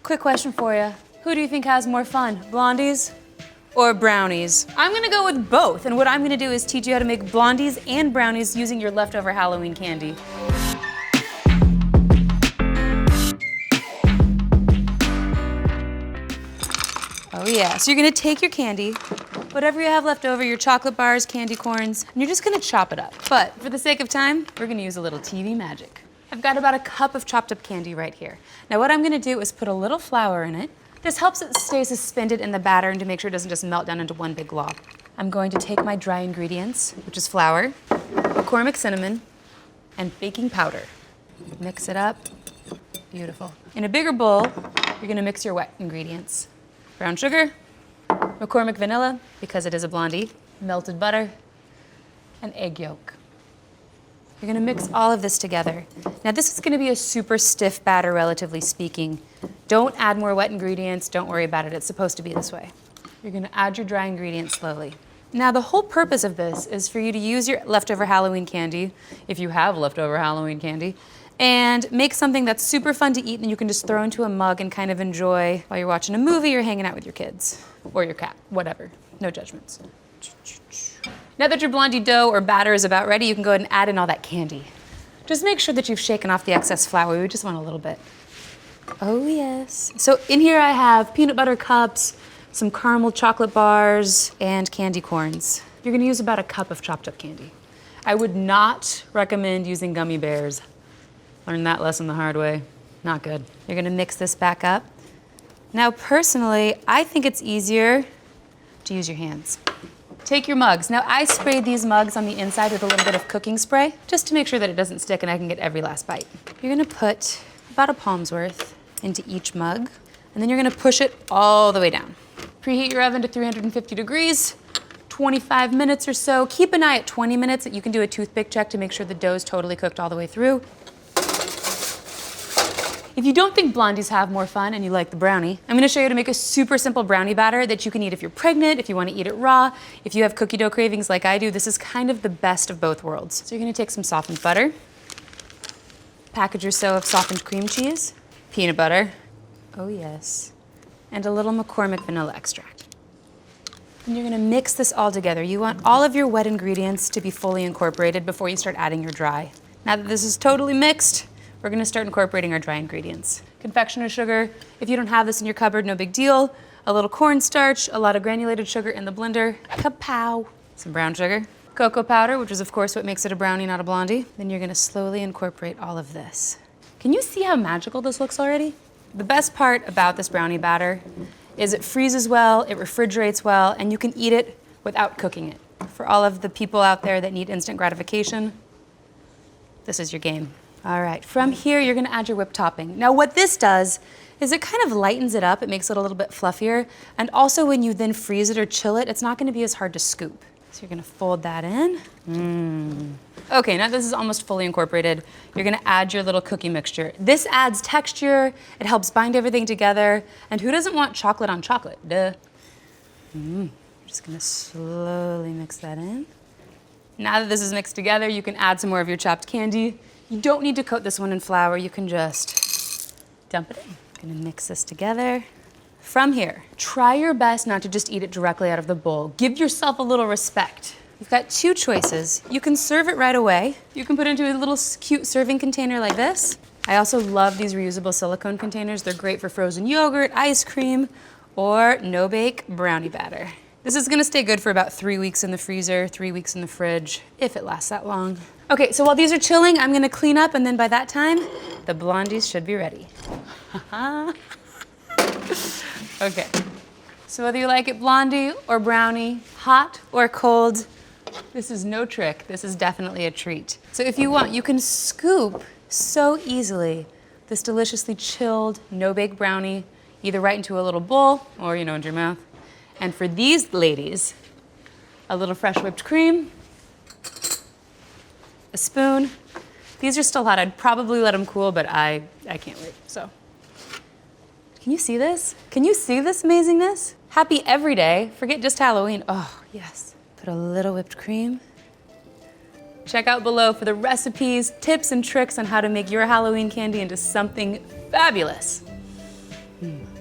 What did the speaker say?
Quick question for you. Who do you think has more fun, Blondies or Brownies? I'm gonna go with both, and what I'm gonna do is teach you how to make Blondies and Brownies using your leftover Halloween candy. Oh yeah, so you're gonna take your candy, whatever you have left over, your chocolate bars, candy corns, and you're just gonna chop it up. But for the sake of time, we're gonna use a little TV magic. I've got about a cup of chopped up candy right here. Now what I'm gonna do is put a little flour in it. This helps it stay suspended in the batter and to make sure it doesn't just melt down into one big glob. I'm going to take my dry ingredients, which is flour, McCormick cinnamon, and baking powder. Mix it up, beautiful. In a bigger bowl, you're gonna mix your wet ingredients. Brown sugar, McCormick vanilla, because it is a blondie, melted butter, and egg yolk. You're gonna mix all of this together. Now this is gonna be a super stiff batter, relatively speaking. Don't add more wet ingredients, don't worry about it, it's supposed to be this way. You're gonna add your dry ingredients slowly. Now the whole purpose of this is for you to use your leftover Halloween candy, if you have leftover Halloween candy, and make something that's super fun to eat and you can just throw into a mug and kind of enjoy while you're watching a movie or hanging out with your kids, or your cat, whatever, no judgments. Now that your blondie dough or batter is about ready, you can go ahead and add in all that candy. Just make sure that you've shaken off the excess flour. We just want a little bit. Oh yes. So in here I have peanut butter cups, some caramel chocolate bars, and candy corns. You're gonna use about a cup of chopped up candy. I would not recommend using gummy bears. Learned that lesson the hard way. Not good. You're gonna mix this back up. Now personally, I think it's easier to use your hands. Take your mugs. Now I sprayed these mugs on the inside with a little bit of cooking spray, just to make sure that it doesn't stick and I can get every last bite. You're gonna put about a palm's worth into each mug, and then you're gonna push it all the way down. Preheat your oven to 350 degrees, 25 minutes or so. Keep an eye at 20 minutes. You can do a toothpick check to make sure the dough is totally cooked all the way through. If you don't think blondies have more fun and you like the brownie, I'm gonna show you how to make a super simple brownie batter that you can eat if you're pregnant, if you wanna eat it raw, if you have cookie dough cravings like I do. This is kind of the best of both worlds. So you're gonna take some softened butter, package or so of softened cream cheese, peanut butter, oh yes, and a little McCormick vanilla extract. And you're gonna mix this all together. You want all of your wet ingredients to be fully incorporated before you start adding your dry. Now that this is totally mixed, we're gonna start incorporating our dry ingredients. Confectioner sugar, if you don't have this in your cupboard, no big deal. A little cornstarch, a lot of granulated sugar in the blender, kapow. Some brown sugar, cocoa powder, which is of course what makes it a brownie, not a blondie. Then you're gonna slowly incorporate all of this. Can you see how magical this looks already? The best part about this brownie batter is it freezes well, it refrigerates well, and you can eat it without cooking it. For all of the people out there that need instant gratification, this is your game. All right, from here, you're gonna add your whipped topping. Now what this does is it kind of lightens it up, it makes it a little bit fluffier, and also when you then freeze it or chill it, it's not gonna be as hard to scoop. So you're gonna fold that in. Okay, now this is almost fully incorporated. You're gonna add your little cookie mixture. This adds texture, it helps bind everything together, and who doesn't want chocolate on chocolate? Duh. Just gonna slowly mix that in. Now that this is mixed together, you can add some more of your chopped candy. You don't need to coat this one in flour, you can just dump it in. Gonna mix this together. From here, try your best not to just eat it directly out of the bowl. Give yourself a little respect. You've got two choices. You can serve it right away. You can put it into a little cute serving container like this. I also love these reusable silicone containers. They're great for frozen yogurt, ice cream, or no-bake brownie batter. This is gonna stay good for about 3 weeks in the freezer, 3 weeks in the fridge, if it lasts that long. Okay, so while these are chilling, I'm gonna clean up, and then by that time, the blondies should be ready. Okay, so whether you like it blondie or brownie, hot or cold, this is no trick. This is definitely a treat. So if you want, you can scoop so easily this deliciously chilled, no-bake brownie, either right into a little bowl or, into your mouth. And for these ladies, a little fresh whipped cream, a spoon. These are still hot. I'd probably let them cool, but I can't wait, so. Can you see this? Can you see this amazingness? Happy every day, forget just Halloween. Oh, yes. Put a little whipped cream. Check out below for the recipes, tips, and tricks on how to make your Halloween candy into something fabulous. Mm.